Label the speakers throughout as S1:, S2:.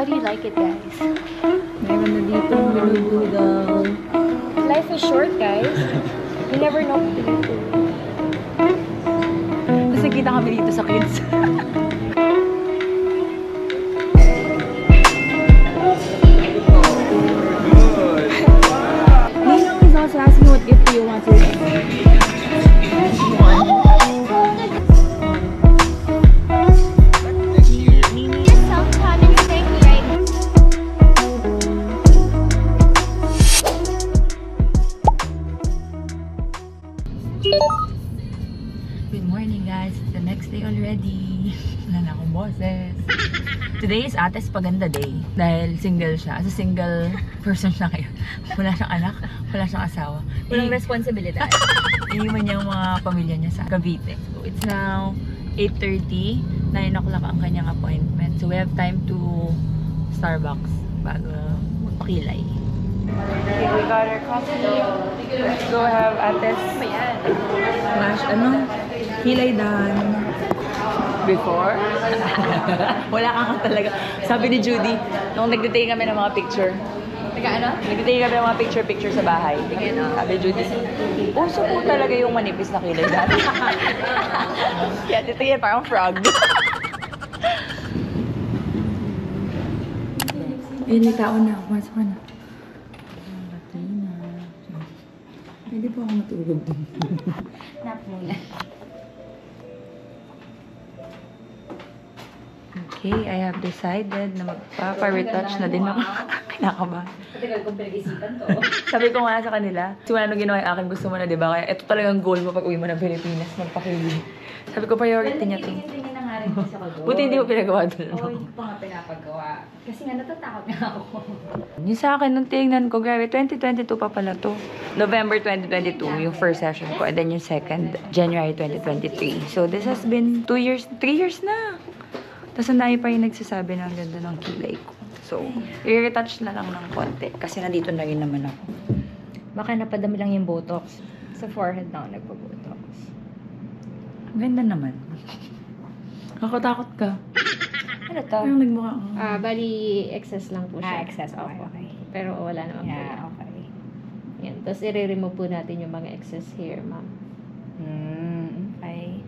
S1: How do you like it, guys?
S2: Meron na dito minudugaw.
S1: Life is short, guys. You never know what to do.
S2: Tapos nakita kami dito sa kids. Ninong is also asking what gift do you want to Good morning, guys. It's the next day already. Wala na akong boses. Today is Ate's Paganda Day. Dahil single siya. As a single person siya ngayon. Wala siyang anak, wala siyang asawa.
S1: Walang responsibilidad.
S2: Iniwan niya ang mga pamilya niya sa Cavite. So it's now 8:30. 9 o'clock ang kanyang appointment. So we have time to Starbucks bago magpakilay. Okay, we got our coffee. Let's go have Ate's kilay done. Before? Wala kang talaga. Sabi ni Judy, nung nagtitake kami ng mga picture. Nagtitake kami ng mga picture sa bahay. Sabi ni Judy, uso po talaga yung manipis na kilay dati. Kaya titingin parang frog. May tao na. Pumasok ka na. Pwede po ako matulog din.
S1: Nap muna.
S2: Okay, I have decided na magpapa-retouch na din ako. Kinakabahan.
S1: Matagal kong pinag-isipan to.
S2: Sabi ko nga sa kanila, simula nung ginawa yung akin, gusto mo na, di ba? Kaya ito talagang goal mo pag uwi mo ng Pilipinas, magpakilig. Sabi ko, priority niya ito.
S1: Tingin na nga rin kasi ako doon.
S2: Buti hindi mo pinagawa doon.
S1: Oo, hindi ko pa nga pinapagawa. Kasi nga natatakot nga ako.
S2: Yung sa akin, nung tinignan ko, grabe, 2022 pa pala to. November 2022, yung first session ko. And then yung second, January 2023. So this has been 2 years, 3 years na. Tapos ang dami pa yung nagsasabi na ang ganda ng kilay ko. So, i-retouch na lang ng konti. Kasi nandito na rin naman ako.
S1: Baka napadami lang yung botox. Sa forehead na ako nagpa-botox.
S2: Ang ganda naman. Nakatakot ka.
S1: Ano to?
S2: Parang nagmukha ko.
S3: Bali, excess lang po siya.
S1: Excess. Okay.
S3: Pero wala naman po.
S1: Yeah, okay.
S3: Yan. Tapos, i-remove po natin yung mga excess hair, ma'am.
S1: Okay.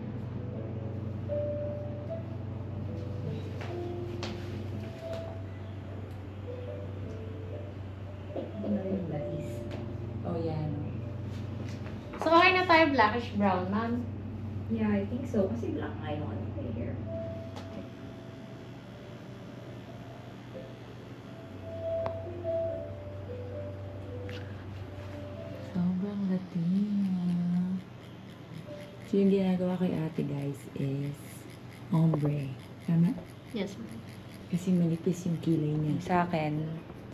S2: Oh, yan.
S3: So, okay na tayo blackish brown, ma'am.
S1: Yeah, I think so. Kasi black nga yung ano here.
S2: Sobrang Latina. So, yung ginagawa kay ate, guys, is ombre. Tama?
S3: Yes, ma'am.
S2: Kasi manipis yung kilay niya. Sa akin,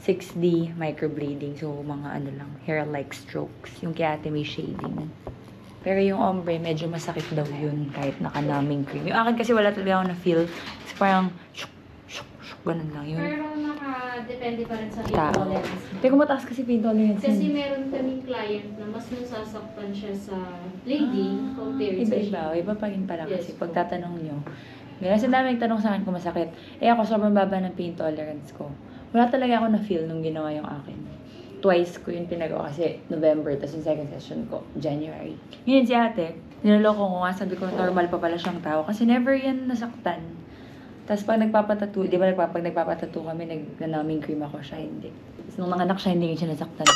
S2: 6D microblading. So, mga ano lang, hair-like strokes. Yung kay ate may shading. Pero yung ombre, medyo masakit daw yun kahit naka-numbing cream. Yung akin kasi wala talaga ako na-feel. Kasi parang, shuk, shuk, shuk, ganun lang yun.
S3: Pero naka-depende pa rin sa
S2: Tao.
S3: tolerance.
S2: Teka, mataas kasi pain tolerance.
S3: Kasi meron kaming client na mas nasasaktan siya sa lady compared sa
S2: Iba-iba. Iba pa rin pala kasi
S3: Yes.
S2: pag tatanong nyo. Kasi dami nagtanong sa akin kung masakit. Eh ako, sobrang baba ng pain tolerance ko. Wala talaga ako na-feel nung ginawa yung akin. Twice ko yun pinagawa kasi November, tapos yung second session ko, January. Ngayon si ate, niloloko ko nga, sabi ko normal pa pala siyang tao kasi never yan nasaktan. Tapos pag nagpapatattoo, di ba pag nagpapatattoo kami, nag-numbing cream ako siya, hindi. Tapos nung nanganak siya, hindi siya nasaktan.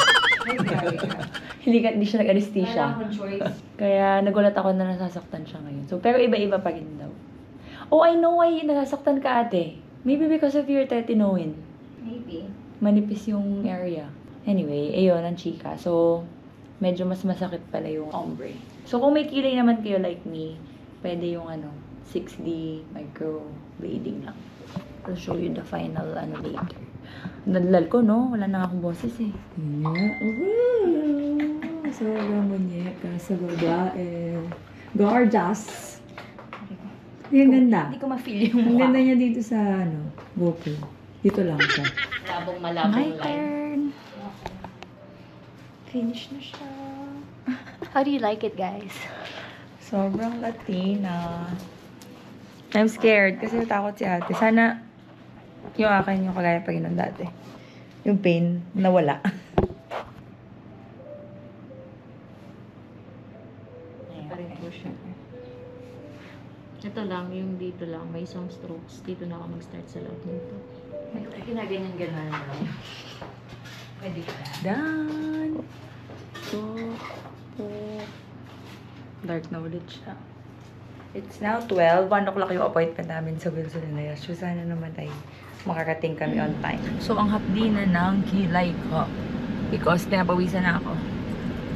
S2: hindi siya nag-anesthesia.
S1: Wala akong choice.
S2: Kaya nagulat ako na nasasaktan siya ngayon. So, pero iba-iba pa rin daw. Oh, I know why nasasaktan ka ate. Maybe because of your tetinoin.
S1: Maybe.
S2: Manipis yung area. Anyway, ayun, ang chika. So, medyo mas masakit pala yung ombre. So, kung may kilay naman kayo like me, pwede yung 6D microblading lang. I'll show you the final later. Nadlal ko, no? Wala na akong boses eh. Sobrang munyeka sa babae. Gorgeous! Yung ganda.
S1: Hindi ko ma-feel yung
S2: Ang
S1: mukha.
S2: ganda niya dito sa, GoPro. Dito lang siya.
S3: malabong
S2: My
S3: line.
S2: turn!
S1: Finish na siya. How do you like it, guys?
S2: Yung akin, yung kagaya pa yun dati. Yung pain, nawala.
S3: Ito lang, yung dito lang. May isang strokes. Dito na ako mag-start sa loob nito.
S1: Ginaganyan-ganan lang. Pwede ka na.
S2: Done! So, dark na ulit siya. It's now 12. 1 o'clock yung appointment namin sa Wilson and Reyes. So, sana naman ay makarating kami on time. So, ang hapdi na ng kilay ko. Because pinapawisan na ako.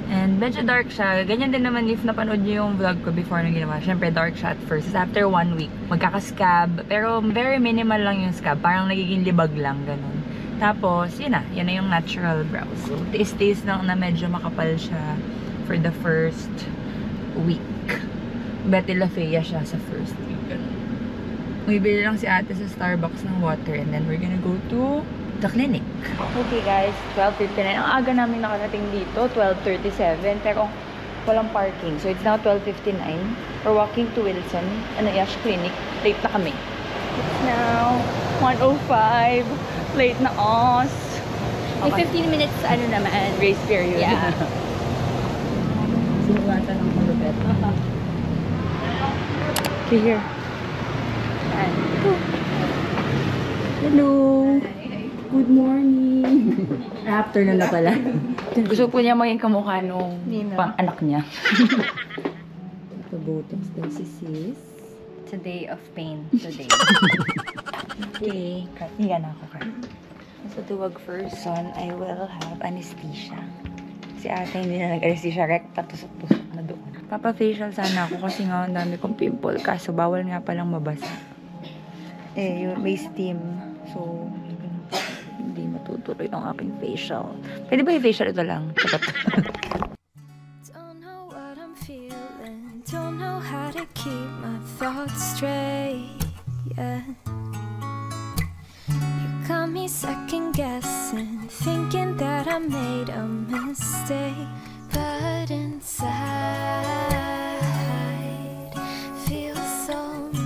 S2: And medyo dark siya. Ganyan din naman if napanood niyo yung vlog ko before nung ginawa. Siyempre, dark siya at first. After 1 week, magkaka-scab. Pero very minimal lang yung scab. Parang nagiging libag lang, ganun. Tapos, yun na. Yan na yung natural brows. So, tiis-tiis lang na medyo makapal siya for the first week. Betty LaFea siya sa first week. Ganun. Bibili lang si ate sa Starbucks ng water and then we're gonna go to the clinic. Okay guys, 12:59. Ang aga namin nakarating dito, 12:37. Pero walang parking. So it's now 12:59. We're walking to Wilson, Yash Clinic. Late na kami. It's now 1:05. Late na us.
S1: May 15 minutes, naman.
S2: Grace period.
S1: Yeah.
S2: Sinugatan ng malupet. Okay, here. Hello. Good morning. Afternoon na pala. Gusto po niya maging kamukha nung anak niya. Botox daw si sis.
S1: It's a day of pain today.
S2: Okay. Higa na ako, Kurt. Sa duwag person, I will have anesthesia. Si ate hindi na nag-anesthesia. Rekta, tusok-tusok na doon. Papa-facial sana ako kasi nga ang dami kong pimple. Kaso bawal nga palang mabasa. Yung may steam. So, hindi matutuloy ang aking facial. Pwede ba yung facial ito lang?
S4: Don't know what I'm feeling. Don't know how to keep my thoughts straight. Yeah. You got me second guessing, thinking that I made a mistake. But inside, feels so nice.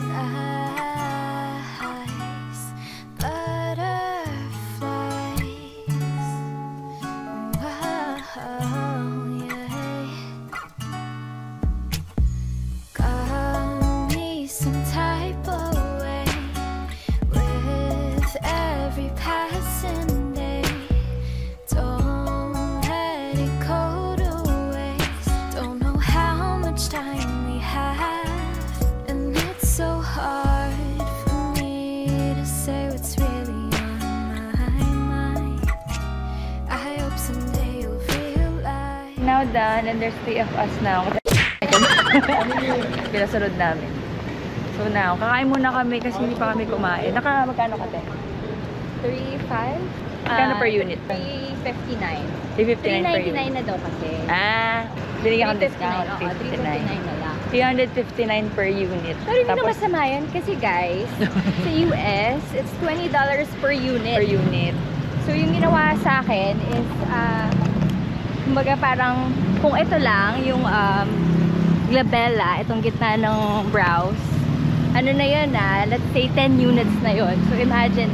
S4: Butterflies. Wow, yeah. Got me some type of way with every passing day. Don't let it go to waste. Don't know how much time we have, and it's so hard for me to say what's really on my mind. I hope someday you'll realize.
S2: Now done, and there's 3 of us now. Pinasunod namin. So now, kakain muna kami kasi hindi pa kami kumain. Magkano ka, te?
S1: 3.5?
S2: Magkano per unit?
S1: 3.59.
S2: 359 per unit.
S1: 3.99 na daw kasi.
S2: Binigyan kang discount.
S1: 3.59 na lang.
S2: 359 per unit.
S1: Pero hindi na masama yun kasi guys, sa US, it's $20 per unit.
S2: Per unit.
S1: So yung ginawa sa akin is, kumbaga parang, kung ito lang, yung glabella, itong gitna ng brows, ano na yun let's say 10 units na yun. So imagine,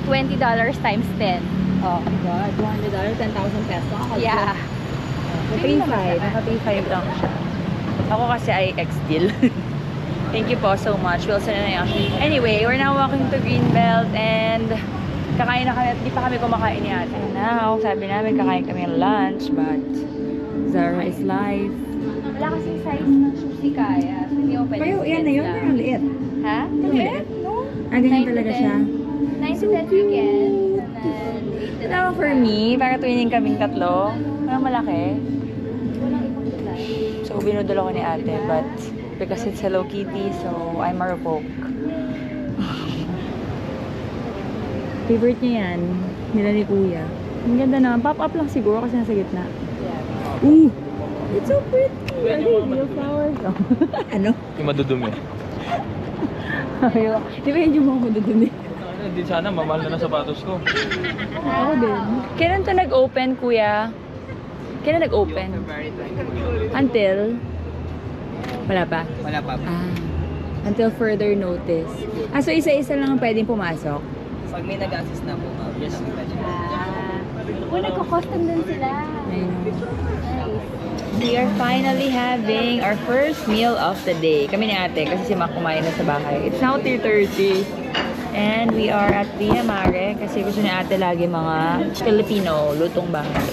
S1: $20 times 10. Oh.
S2: God, $200, 10,000 pesos.
S1: Yeah.
S2: Naka-3.5 lang siya. Ako kasi ay ex-deal. Thank you po so much. Wilson and Yash. Anyway, we're now walking to Greenbelt and kakain na kami at di pa kami kumakain ni ate. Now, sabi namin kakain kami ng lunch but Zara is life.
S1: Wala kasing size ng sushi kaya. So hindi mo pwede.
S2: Pero yan na yun, pero ang liit.
S1: Ha?
S2: Liit?
S1: No.
S2: Ganyan talaga siya.
S1: 9 to 10 weekends. And then 8 to 9.
S2: Now, for me, para tuwing kaming tatlo, parang malaki.
S1: Walang ibang design.
S2: So, binudol ako ni ate, but because it's Hello Kitty, so I'm a revoke. Favorite niya yan, nila ni Kuya. Ang ganda na, pop-up lang siguro kasi nasa gitna.
S1: Yeah.
S2: Ooh! It's so pretty! Are they real flowers? Oh. Ano?
S5: Yung madudumi.
S2: Di ba yun yung mga madudumi?
S5: Hindi sana, mamahal na ng sapatos ko.
S2: Ako din. Kailan to nag-open, Kuya? Kailan nag-open? Until? Wala pa?
S5: Wala pa.
S2: Until further notice. So isa-isa lang ang pwedeng pumasok?
S6: Pag may nag-assist na po, ma'am, yes, imagine.
S1: Nagko-custom din sila. Nice.
S2: We are finally having our first meal of the day. Kami ni ate, kasi si Mac kumain na sa bahay. It's now 3:30. And we are at Via Mare kasi gusto ni ate lagi mga Filipino, lutong bahay.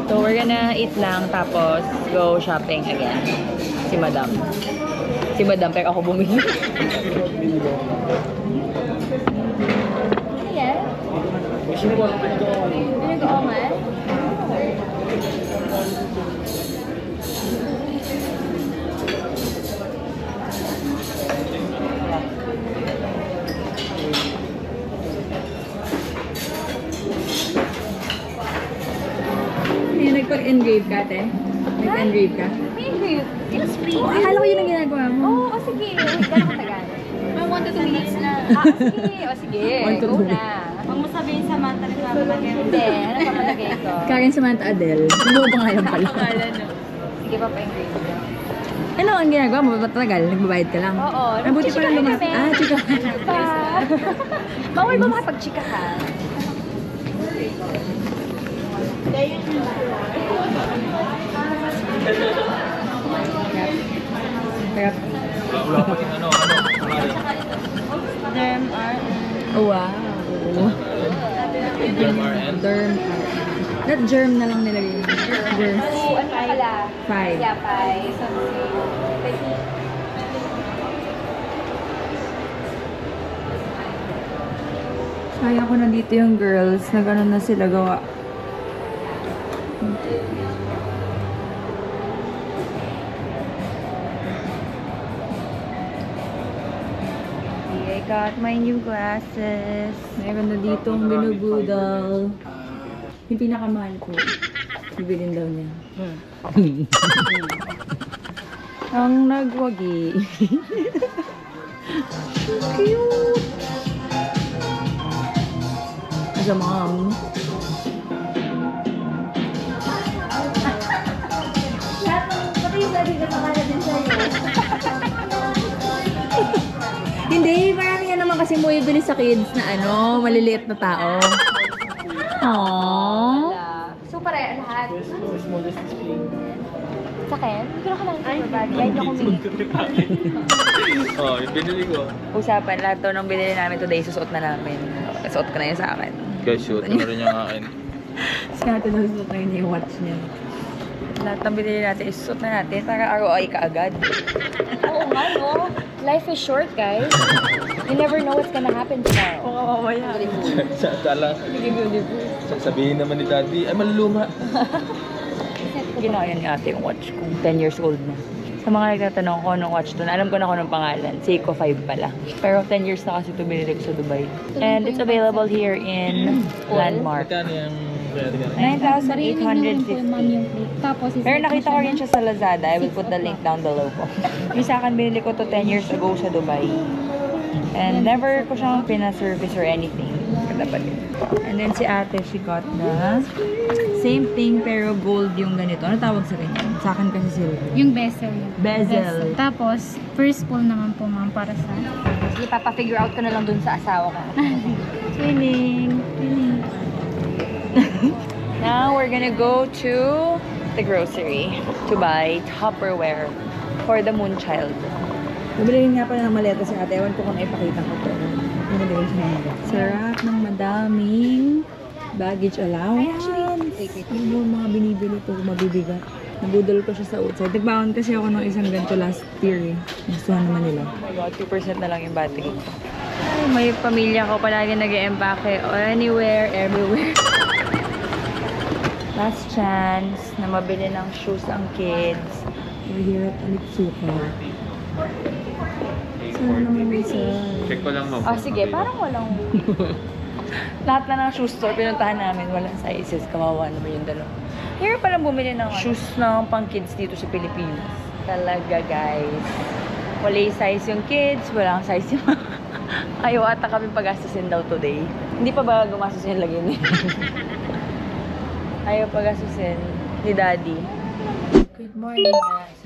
S2: So we're gonna eat lang tapos go shopping again. Si Madam. Si Madam, pero ako bumili.
S1: Yeah. Pinag-oongan?
S2: Nagpag-engrave ka, ate? Nag-engrave ka?
S1: Maybe. It's free.
S2: Oh, akala ko yun ang ginagawa mo.
S1: Oo, sige. Gano'n katagal? 1 to 2 minutes na. Sige. O, sige.
S2: 1 to 2
S1: Go na.
S3: Huwag mo sabihin Samantha nagpapalagay.
S1: Hindi. Ano pa malagay ko?
S2: Karen Samantha Adele. Ano ba pangalan pala?
S1: Sige pa pa-engrave ko.
S2: Ano ang ginagawa mo? Matagal? Nagbabayad ka lang?
S1: Oo.
S2: Nabuti pala
S1: Chika
S2: lumas.
S1: kami.
S2: Ah, chika.
S1: Pa. Bawal ba makapag-chika ka?
S2: Kaya,
S5: Wala pa rin ano.
S2: oh, wow.
S5: MRN.
S2: Derm. Not germ na lang nilagay. Germ.
S1: Oo, ano pala?
S2: 5.
S1: Yeah, 5. So,
S2: Sayang ko nandito yung girls. Nag-ano na sila gawa. I got my new glasses. Meron na dito ang binubudal. Yung pinakamahal ko. Bibilin daw niya. Ang nagwagi. Cute! As a mom. Hindi, marami nga naman kasi bumibili sa kids na ano, maliliit na tao. Aww.
S1: So, pare, lahat. Sa akin? Pero ka lang super bag. Kahit ako
S5: Oh, yung binili ko.
S2: Usapan, lahat daw ng binili namin today, susuot na namin. Suot ko na yun sa akin.
S5: Guys, shoot na rin yung akin.
S2: Si ate daw susuot na yun yung watch niya. Lahat ng binili natin, isusuot na natin para ROI ka agad.
S1: Oo nga, no? Life is short, guys. You never know what's gonna happen tomorrow.
S2: Oo, mamaya.
S5: Sabihin naman ni Daddy, ay maluluma.
S2: Ginawa yan ni ate yung watch ko. 10 years old na. Sa mga nagtatanong ko anong watch to, alam ko na kung anong pangalan. Seiko 5 pala. Pero 10 years na kasi ito binili ko sa Dubai. And it's available here in Landmark.
S5: Magkano yung
S2: 9,850.
S7: Tapos,
S2: Pero nakita ko rin siya sa Lazada. I will put the link down below po. Yung sa akin, binili ko to 10 years ago sa Dubai. And never ko siyang pina-service or anything. Dapat yun. And then si ate, she got the same thing pero gold yung ganito. Ano tawag sa ganyan? Sa akin kasi silver.
S7: yung bezel.
S2: Bezel.
S7: Tapos, first pull naman po, ma'am, para sa...
S1: Sige, papafigure out ko na lang dun sa asawa ko.
S2: Twinning. Twinning. Now we're gonna go to the grocery to buy Tupperware for the Moonchild. Nabili nga pala ng maleta si ate. Ewan ko kung naipakita ko to. Nabili ko siya ng maleta. Sarap ng madaming baggage allowance. Yung mga binibili ko, mabibigat. Nabudol ko siya sa outside. Nagbaon kasi ako ng isang ganito last year eh. Gustuhan naman nila. Oh my God, 2% na lang yung battery ko. Ay, may pamilya ko palagi nag-e-empake. Anywhere, everywhere. Last chance na mabili ng shoes ang kids. We're here at Alitsuka. Sana naman isa.
S5: Check ko lang, ma'am.
S1: Oh, sige, parang walang...
S2: Lahat na ng shoe store, pinuntahan namin. Walang sizes. Kawawa naman yung dalawa. Here palang bumili ng shoes ng pang kids dito sa Pilipinas. Talaga, guys. Wala yung size yung kids. Walang size yung ayaw ata kami pag-astusin daw today. Hindi pa ba gumastos yung lagay niya? Ayaw pag-astusin ni Daddy. Good morning, guys.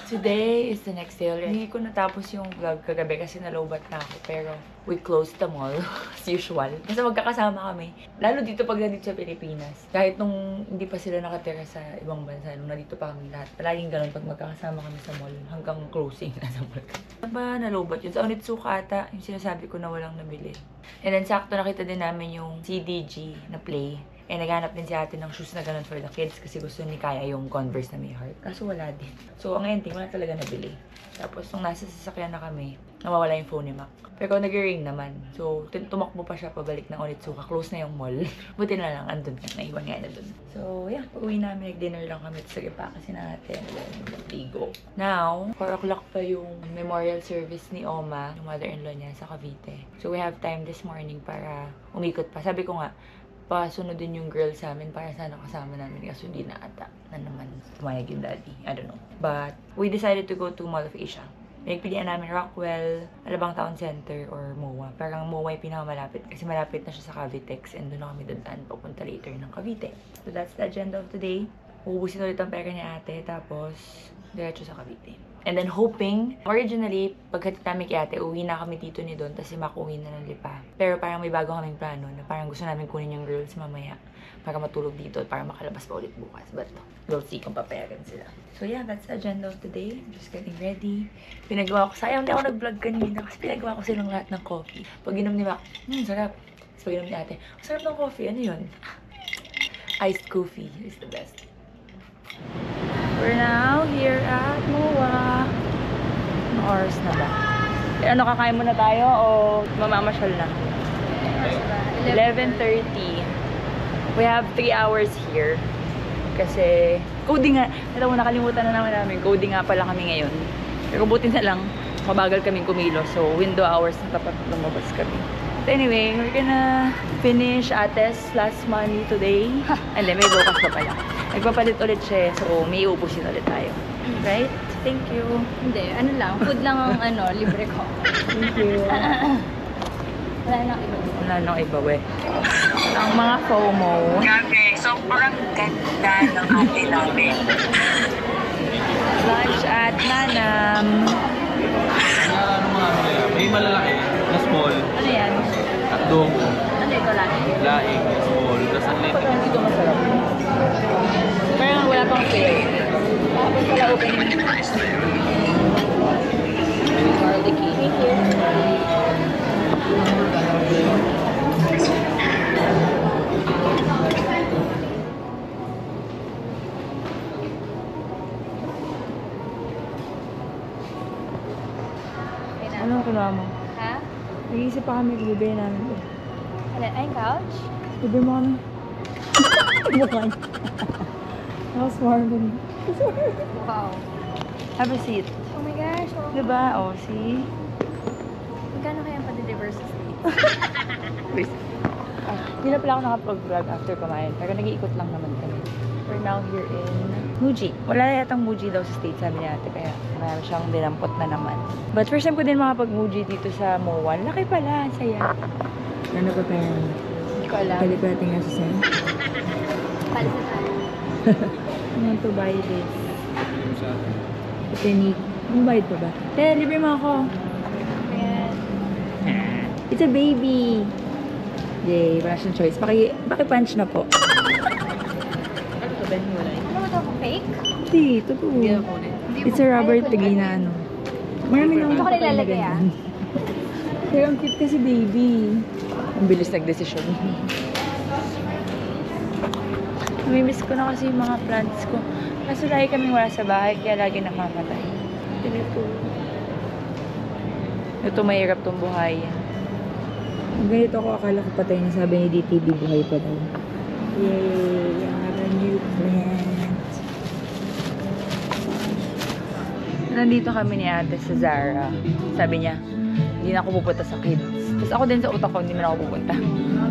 S2: Today is the next day. Hindi ko natapos yung vlog kagabi kasi nalobat na ako. Pero we closed the mall as usual. Kasi magkakasama kami. Lalo dito pag nandito sa Pilipinas. Kahit nung hindi pa sila nakatira sa ibang bansa, nung nandito pa kami lahat. Palaging ganun pag magkakasama kami sa mall hanggang closing na sa mall. Ano ba nalobat yun? Sa Onitsuka ata, yung sinasabi ko na walang nabili. And then sakto nakita din namin yung CDG na Play. Eh, naghanap din si ate ng shoes na ganun for the kids kasi gusto ni Kaya yung Converse na may heart. Kaso wala din. So, ang ending, wala talaga nabili. Tapos, nung nasa sasakyan na kami, nawawala yung phone ni Mac. Pero nag-ring naman. So, tumakbo pa siya pabalik ng Onitsuka. Close na yung mall. Buti na lang, andun ka. Naiwan nga na dun. So, yeah. Pag-uwi namin, nag-dinner lang kami. Sige pa kasi natin. Ligo. Now, 4 o'clock pa yung memorial service ni Oma, yung mother-in-law niya sa Cavite. So, we have time this morning para umikot pa. Sabi ko nga, pasunod din yung girl sa amin para sana kasama namin kasi hindi na ata na naman tumayag yung daddy. I don't know. But we decided to go to Mall of Asia. Pinagpilian namin Rockwell, Alabang Town Center, or MOA. Parang MOA yung pinakamalapit kasi malapit na siya sa Cavitex and doon na kami dadaan papunta later ng Cavite. So that's the agenda of today. Uubusin ulit ang pera ni ate tapos diretso sa Cavite. And then hoping, originally, pagkatid namin kay ate, uwi na kami dito ni Don, kasi makuwi na ng Lipa. Pero parang may bago kaming plano na parang gusto namin kunin yung girls mamaya para matulog dito at para makalabas pa ulit bukas. But we'll see kung papayagan sila. So yeah, that's the agenda of today. I'm just getting ready. Pinagawa ko, sayang hindi ako nag-vlog kanina kasi pinagawa ko silang lahat ng coffee. Pag inom ni Mac, sarap. Tapos pag inom ni ate, sarap ng coffee. Ano yun? Iced coffee is the best. We're now here at MOA. Anong oras na ba? Ano, kakain muna tayo o mamamasyal na? 11:30. We have 3 hours here. Kasi, coding nga. Ito mo, nakalimutan na naman namin. Coding nga pala kami ngayon. Pero buti na lang, mabagal kaming kumilos. So, window hours na tapat lumabas kami. But anyway, we're gonna finish Ate's last money today. And then, may bukas pa pala. Nagpapalit ulit siya, so may ubusin ulit tayo. Right? Thank you.
S1: Hindi, ano lang. Food lang ang libre ko.
S2: Thank you.
S1: Wala nang iba.
S2: Wala nang iba, we. Ang mga FOMO.
S8: Grabe, sobrang ganda ng ate namin.
S2: Lunch at Manam.
S5: May malalaki na small.
S1: Ano yan?
S5: Adobo.
S1: Ano ito lang?
S5: Laing na small. Tapos ang lente.
S2: Ito masarap. Parang wala pang flavor. Tapos wala opening. Garlicky. Thank you. Anong kinuha mo?
S1: Ha?
S2: Nag-iisip pa kami, bibili namin ito.
S1: Ano? Ay, couch?
S2: Bibili mo kami. Bukan. How's Marvin?
S1: Wow.
S2: Have a seat.
S1: Oh my gosh. Oh.
S2: Diba? Oh, see?
S1: Magkano kaya ang pa-deliver sa States?
S2: Hindi na pala ako nakapag-vlog after kumain. Pero nag-iikot lang naman kami. We're now here in Muji. Wala na yatang Muji daw sa States, sabi ni ate. Kaya marami siyang dinampot na naman. But first time ko din makapag-Muji dito sa MOA. Laki pala. Saya. Ano ba pa yan?
S1: Hindi ko alam.
S2: Balik natin nga sa saya.
S1: Palis na tayo.
S2: I want to buy this. Tinik. Ang bayad pa ba? Libre mo ako.
S1: Ayan.
S2: It's a baby. Yay, wala siyang choice. Paki-punch na po.
S3: Ano ba Ben? Wala yun.
S1: Ano ba ito? Fake?
S2: Hindi, totoo.
S3: Hindi na kunin.
S2: It's a rubber tigi na ano. Marami na
S1: Ito ko nilalagay
S2: Pero ang cute kasi baby. Ang bilis nag-desisyon. Namimiss ko na kasi yung mga plants ko. Kaso lagi kami wala sa bahay, kaya lagi namamatay. Ito mahirap tong buhay. Ganito ako, akala ko patay na, sabi ni DTV, buhay pa daw. Yay! I have a new plant. Nandito kami ni ate sa Zara. Sabi niya, hindi na ako pupunta sa kids. Tapos ako din sa utak ko, hindi na ako pupunta.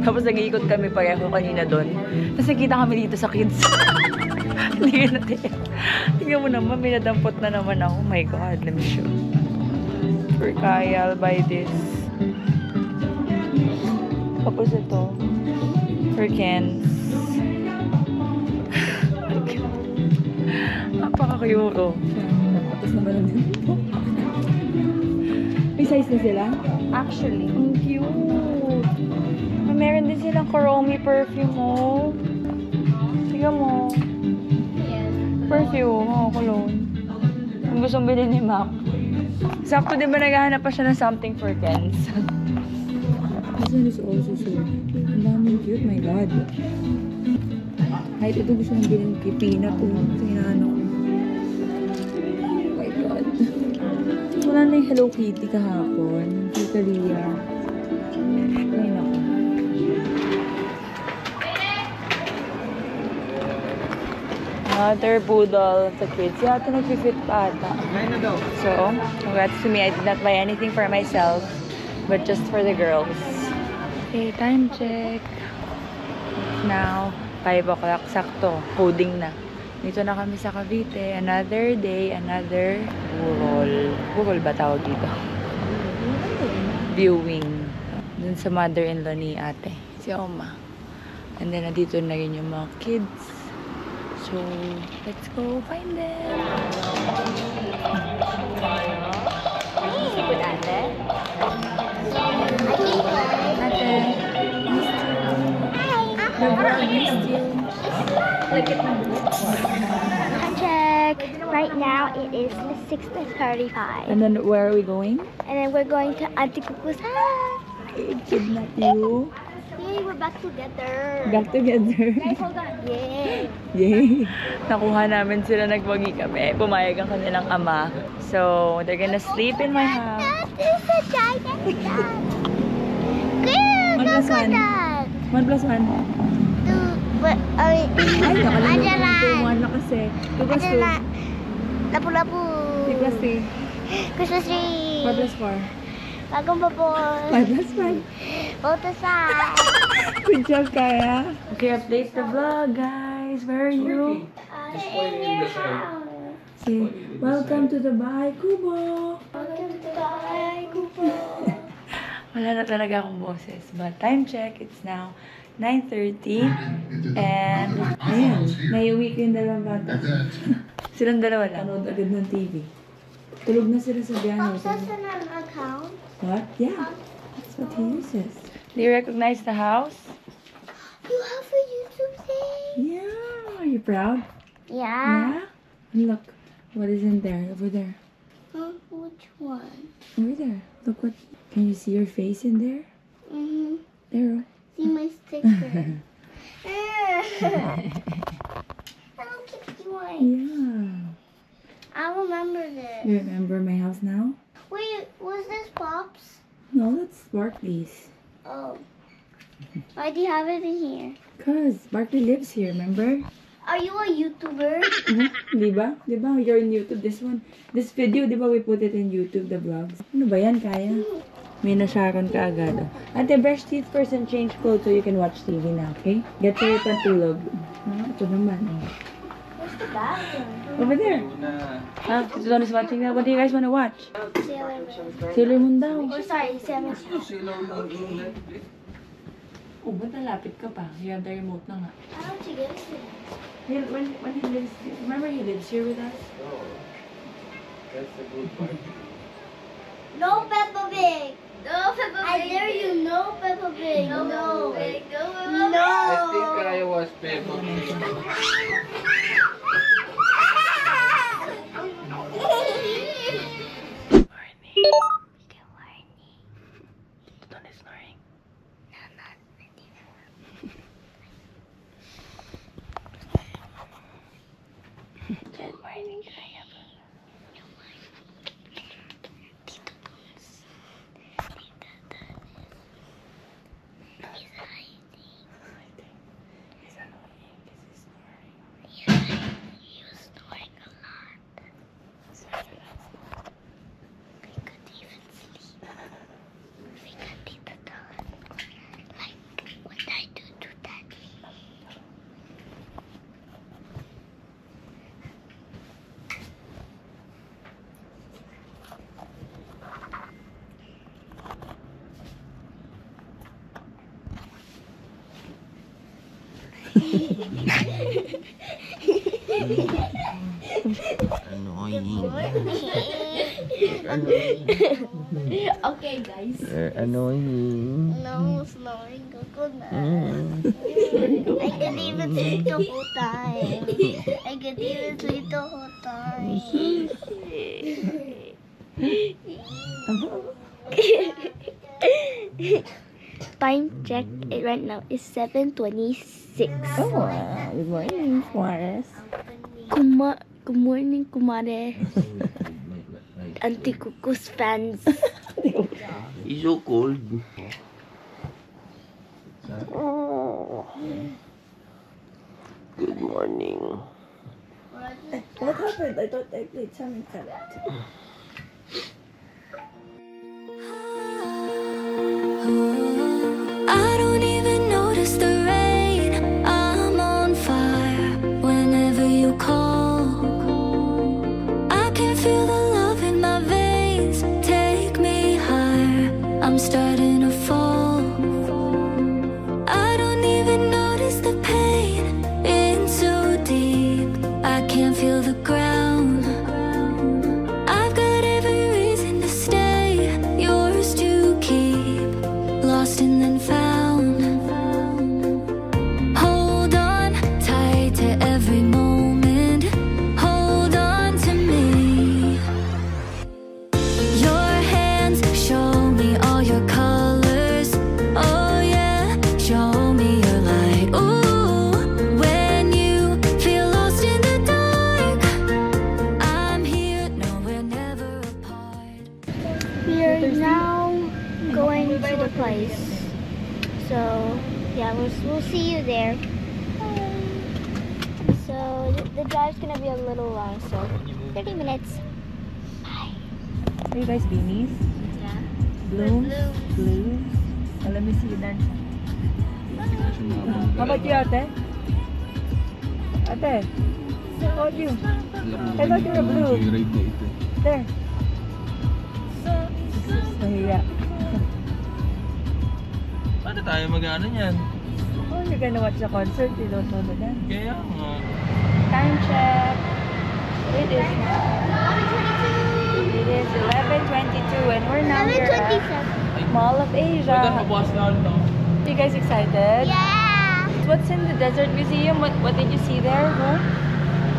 S2: Tapos nag-iikot kami pareho kanina doon. Tapos nakita kami dito sa kids. Hindi ka natin. Tingnan mo naman, minadampot na naman ako. Oh my God, let me show. For Kaya, I'll buy this. Tapos ito. For Ken's. Napaka-cute. Oh. Tapos Tigas naman ang dito. May size na sila?
S1: Actually.
S2: Ang cute. Meron din silang Kuromi perfume, oh. Tignan mo. Perfume, oh, cologne. Kung gustong bilhin ni Mac. Sakto din ba naghahanap pa siya ng something for Kens? This one is also so ang daming cute, my God. Kahit ito gusto kong bilhin kay Peanut, ito hinahanap ko. Oh my God. Wala na yung Hello Kitty kahapon. Kay Kalia. Ay, naku. Another poodle sa kids. Yata nag-fit pa ata. So, congrats to me. I did not buy anything for myself, but just for the girls. Okay, time check. It's now 5 o'clock. Sakto. Coding na. Dito na kami sa Cavite. Another day, another burol. Burol ba tawag dito? Viewing. Dun sa mother-in-law ni ate. Si Oma. And then, nandito na rin yung mga kids. So, let's go find them.
S1: Sipon ate.
S2: Ate, missed you. The vlog missed you. Lagit na buhok.
S9: Check. Right now it is 6:35.
S2: And then, where are we going?
S9: And then we're going to Auntie Kuku's house.
S2: I kidnap you.
S9: Yay, we're back together.
S2: Back together.
S9: Guys, hold on. Yay.
S2: Yay! Nakuha namin sila, nagwagi kami. Pumayag ang kanilang ama. So, they're gonna sleep in my house.
S9: That is a giant dog. Good,
S2: 1 plus 1.
S9: that.
S2: 1 plus 1. Ay, nakalimutan ko. 1 na kasi. 2 plus 2.
S9: Lapu-lapu.
S2: 3 plus 3.
S9: Christmas tree.
S2: 4 plus 4.
S9: Bagong babon.
S2: 5 plus 5.
S9: Motorcycle.
S2: Good job, Kaya. Okay, update the vlog, guys. Where are you?
S9: In your house.
S2: Say, welcome to the bahay Kubo.
S9: Welcome to the bahay Kubo.
S2: Wala na talaga akong boses. But time check, it's now 9:30. And, ayan, naiuwi ko yung dalawang bata. Silang dalawa lang. Panood agad ng TV. Tulog na sila sa biyahe.
S9: Pops has an account.
S2: What? Yeah, that's what he uses. Do you recognize the house?
S9: You have a YouTube thing?
S2: Yeah. Are you proud?
S9: Yeah.
S2: Yeah? And look, what is in there? Over there.
S9: Huh? Which one?
S2: Over there. Look what. Can you see your face in there?
S9: Mm-hmm.
S2: There.
S9: See my sticker. I'll keep going.
S2: Yeah.
S9: I remember this.
S2: You remember my house now?
S9: Wait, was this Pops?
S2: No, that's Barkley's.
S9: Oh. Why do you have it in here?
S2: Cause Barkley lives here, remember?
S9: Are you a YouTuber?
S2: Diba? Diba? You're in YouTube. This video, diba we put it in YouTube, the vlogs? Ano ba yan, Kaya? May nasyakan ka agad. Oh. Ate, brush teeth first and change clothes so you can watch TV na, okay? Get ready to tulog. Ito naman, oh.
S9: Where's the bathroom?
S2: Over there. Huh? This one is watching that. What do you guys want to watch?
S9: Sailor Moon.
S2: Sailor Moon daw.
S9: Oh, sorry, Sailor Moon.
S2: Oh, ba't nalapit ka pa? You have the remote na nga.
S9: How don't you get it?
S2: When he lives, remember he lives here with us?
S5: That's the good part.
S9: No Peppa Pig. No Peppa Pig. I dare you, no Peppa Pig. No. No.
S5: I think I was Peppa Pig.
S9: Okay, guys.
S5: Annoying.
S9: No, snoring. Go na. I could even sleep the whole time. I could even sleep the whole time. Time check right now is 7:26.
S1: Oh, wow. Good morning, Juarez.
S9: Good morning, kumare. Auntie Cuckoo's fans.
S5: It's so cold. Good morning.
S1: What happened? I thought I played something correct.
S4: I don't even notice the rain. I'm on fire whenever you call. I can feel the love in my veins. Take me higher. I'm starting to fall. I don't even notice the pain. In so deep, I can't feel the ground. I've got every reason to stay. Yours to keep. Lost and then found. Hold on tight to every moment. Hold on to me. Your hands show me all your colors. Oh yeah, show me your light. Ooh, when you feel lost in the dark, I'm here. No, we're never apart.
S9: We are now going to the place. So, yeah, we'll see you there. So, the drive's gonna be a little long, so 30 minutes. Bye.
S2: Are you guys beanies?
S9: Yeah.
S2: Blue? Blue? Oh, let me see you then. How about you, Ate? Ate? How about you? I thought you were blue. There. Nahiya.
S5: Paano tayo mag-ano niyan?
S2: Oh, you're gonna watch the concert. You don't know the dance.
S5: Kaya nga.
S2: Time check. It is 11:22 and we're now here at
S9: 11:27.
S2: Mall of Asia.
S5: Mabukas na ano.
S2: You guys excited?
S9: Yeah.
S2: What's in the Desert Museum? What did you see there?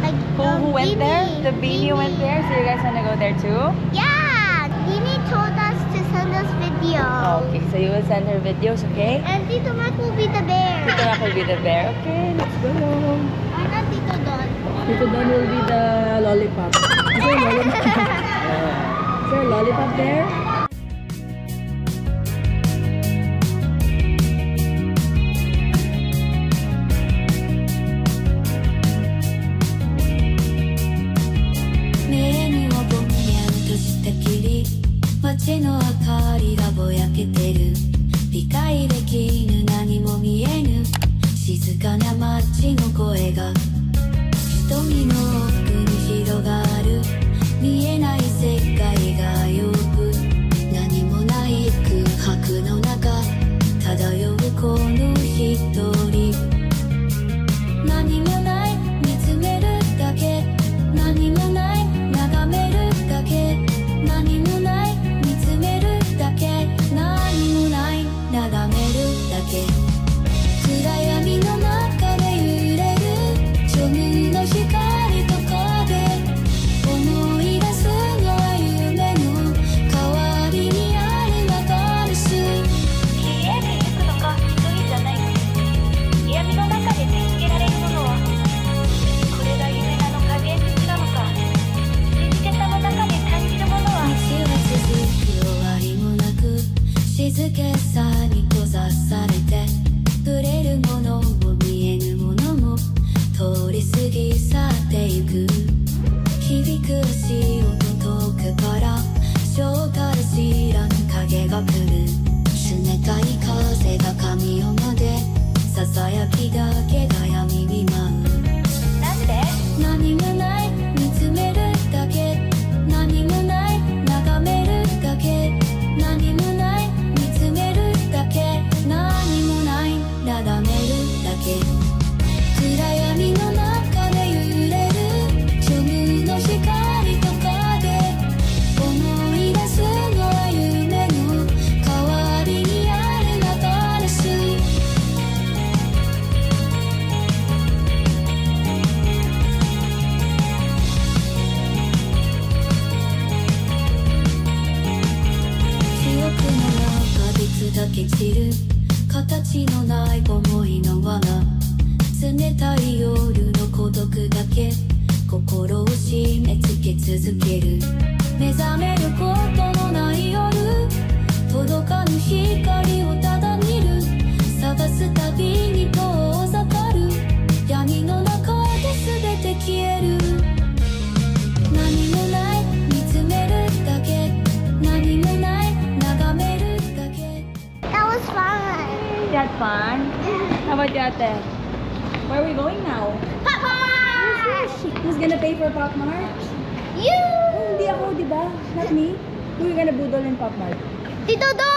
S9: Like,
S2: Who went there?
S9: Beanie.
S2: The Beanie went there. So you guys wanna go there too?
S9: Yeah. Beanie told us to send us videos.
S2: Okay, so you will send her videos, okay?
S9: And Tito Mac will be the bear.
S2: Tito Mac will be the bear. Okay, let's go.
S9: Or not Tito Don.
S2: Tito Don will be the lollipop. Is there a lollipop? Is there a lollipop there? ate? Where are we going now?
S9: Papa!
S2: Who's gonna pay for Pop Mart?
S9: You!
S2: Oh, hindi ako, di ba? Not me. Who you gonna budol in Pop Mart?
S9: Tito Don!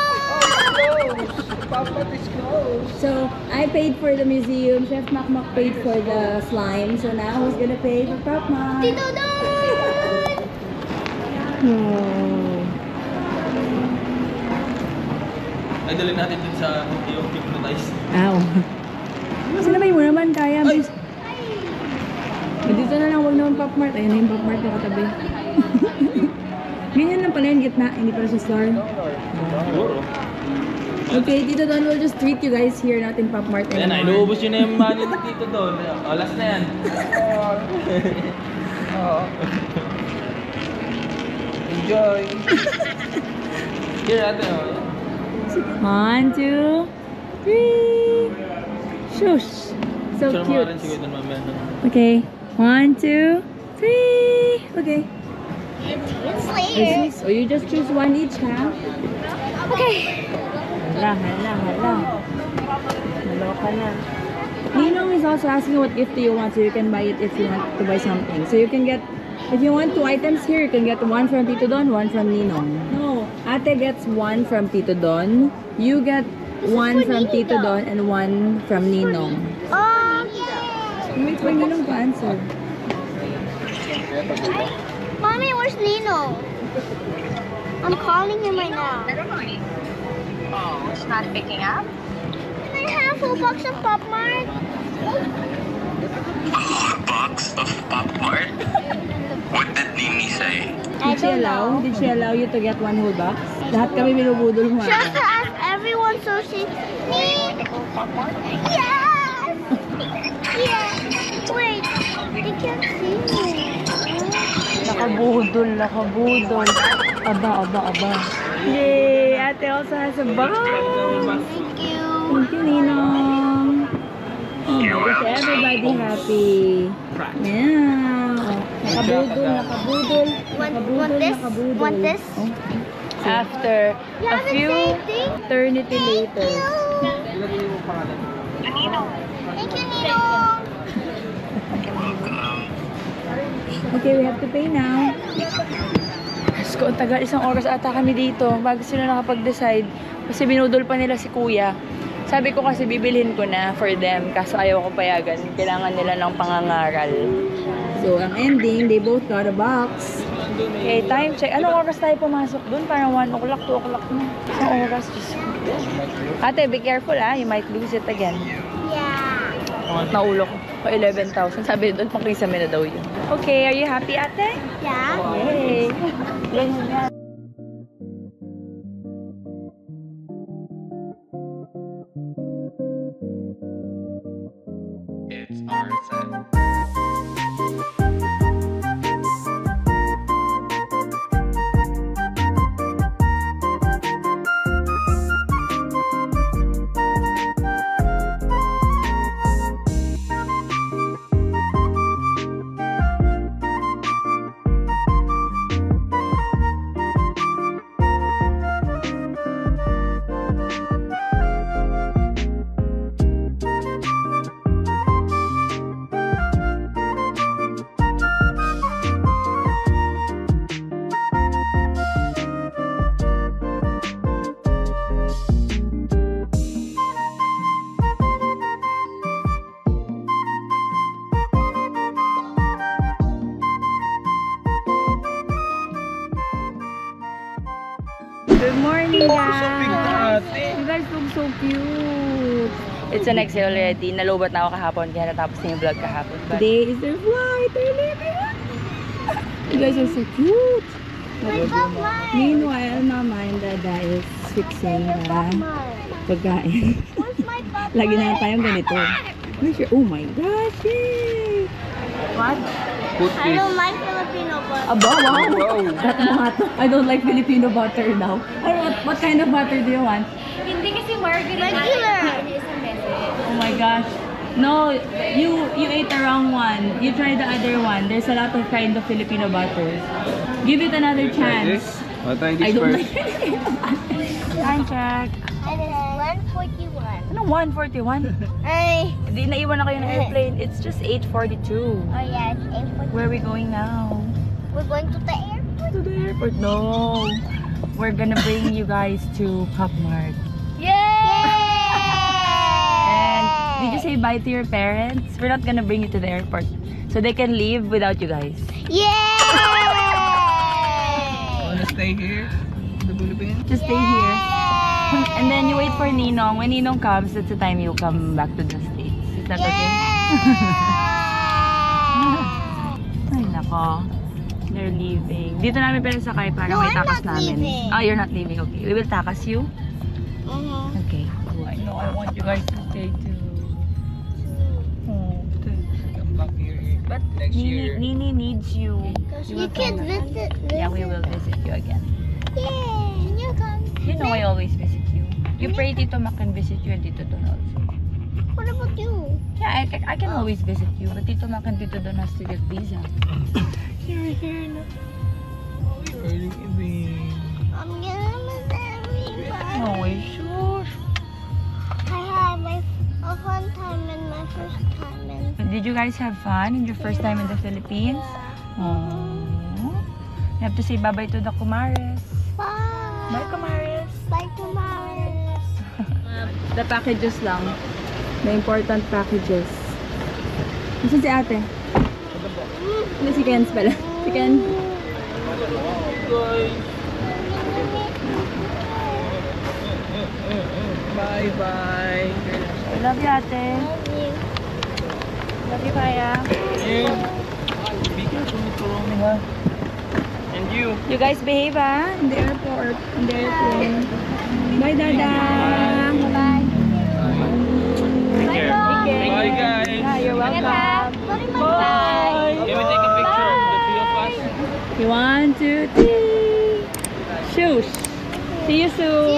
S5: Papa is closed.
S2: So, I paid for the museum. Chef Makmak paid for the slime. So now, who's gonna pay for Pop Mart?
S9: Tito Don!
S6: Ay, dalhin natin dun sa yung hypnotize.
S2: Ow. Sinabay mo naman, kaya. Ay! Dito na lang, huwag naman Pop Mart. Ayun na yung Pop Mart na katabi. Ganyan lang pala yung gitna, hindi pala siya star. Okay, Tito Don, we'll just treat you guys here, not in Pop Mart
S6: Ayan na,
S2: anymore.
S6: inuubos yun na yung money ni Tito doon. O, last na yan.
S5: Enjoy.
S6: Here, ate. Oh.
S2: 1, 2, 3. Shush. So
S6: Sure,
S2: cute.
S6: makarin siguro doon mamaya. No?
S2: Okay. 1, 2, 3. Okay.
S9: It's later.
S2: So you just choose one each, ha?
S9: Okay.
S2: Hala. Naloka na. Ninong is also asking what gift do you want, so you can buy it if you want to buy something. So you can get, if you want 2 items here, you can get one from Tito Don, one from Ninong. No, Ate gets one from Tito Don. You get one from Tito Don and one from Ninong. Wait for Ninong to answer.
S9: Mommy, where's Nino? I'm calling him right now.
S8: Oh, it's not picking up?
S9: Can I have a box of Pop Mart?
S10: A box of Pop Mart? What did Nini say?
S2: Did she allow you to get one whole box? Lahat kami binubudol mo.
S9: She has to ask everyone so she... Me? Yes! Yes! Wait, they can't see me.
S2: Nakabudol. Aba. Yay! Ate also has a box.
S9: Thank you.
S2: Thank you, Ninong. Oh, make everybody happy. Yeah. Nakabudol.
S9: Want this?
S2: Oh. After a few eternity later.
S9: Thank you, Nino.
S2: Okay, we have to pay now. Diyos ko, ang tagal. Isang oras ata kami dito bago sila nakapag-decide. Kasi binudol pa nila si kuya. Sabi ko kasi bibilhin ko na for them. Kaso ayaw ko payagan. Kailangan nila ng pangangaral. So, ang ending, they both got a box. Okay, time check. Anong oras tayo pumasok dun? Parang 1 o'clock, 2 o'clock na. Isang oras. Diyos ko. Ate, be careful ah. You might lose it again.
S9: Yeah.
S2: Naulo ko. O 11,000. Sabi doon, pang-kisame na daw yun. Okay, are you happy, ate?
S9: Yeah.
S2: Yay! Ganyan yan.
S10: It's our set.
S2: Good morning, guys! You guys look so cute! It's an XL already. Nalobat na ako kahapon, kaya natapos na yung vlog kahapon. But today is their flight! They're leaving us! You guys are so cute! Meanwhile, Mama and Dada is fixing pagkain. Lagi na tayong ganito. Where's your... Oh my gosh! Yay! What?
S9: I don't like Filipino butter.
S2: Aba, wow! That butter. I don't like Filipino butter now. What kind of butter do you want?
S1: Hindi kasi margarine.
S9: Regular.
S2: Oh my gosh. No, you ate the wrong one. You try the other one. There's a lot of kind of Filipino butter. Give it another chance.
S5: I'll try
S2: I
S5: this
S2: don't
S5: first.
S2: like Filipino butter. Time check.
S9: And it's 1:41.
S2: Ano Anong 1:41?
S9: Ay.
S2: Hindi, naiwan na kayo ng airplane. It's just 8:42.
S9: Oh yeah, it's 8:40.
S2: Where are we going now?
S9: We're going to the airport.
S2: To the airport? No. We're gonna bring you guys to Pop Mart.
S9: Yay!
S2: And did you say bye to your parents? We're not gonna bring you to the airport. So they can leave without you guys.
S9: Yay!
S5: Wanna stay here in the Philippines?
S2: Just stay here. And then you wait for Ninong. When Ninong comes, that's the time you come back to the States. Is that okay? Ay, nako. They're leaving. Dito namin pinasakay para
S9: No,
S2: may
S9: I'm
S2: takas
S9: not
S2: namin.
S9: leaving.
S2: Oh, you're not leaving. Okay. We will takas you.
S9: Mm-hmm.
S2: Okay. Oh, I know. I want you guys to stay too. Oh,
S5: Come back here
S2: but
S5: next year.
S2: Nini needs you.
S9: You can visit.
S2: Yeah, we will visit you again.
S9: Yay! You come.
S2: You know I always visit you. You pray Tito Mac can visit you and Tito Don also.
S9: What about you?
S2: Yeah, I can always visit you, but Tito Mac and Tito Don has to get visa. You're here na.
S5: You're leaving.
S9: I'm gonna miss everybody.
S2: No way, shush.
S9: I had a fun time in my first time in.
S2: Did you guys have fun in your first time in the Philippines? Oh. You have to say bye-bye to the Kumares.
S9: Bye.
S2: Bye, Kumares.
S9: Bye, Kumares.
S2: The packages lang. The important packages. Nasaan si ate? Ano si Ken's pala? Si Ken?
S5: Bye-bye.
S2: I love you, ate.
S9: Love you.
S2: Love you, Kaya.
S5: Be careful with Corona. And you.
S2: You guys behave, ah? In the airport. In the airplane. Bye, Dada. Bye.
S5: Take care. Bye, guys.
S2: Yeah, you're welcome.
S5: Bye. Can we take a picture of the three of us?
S2: Okay, 1, 2, 3. Shush. See you soon.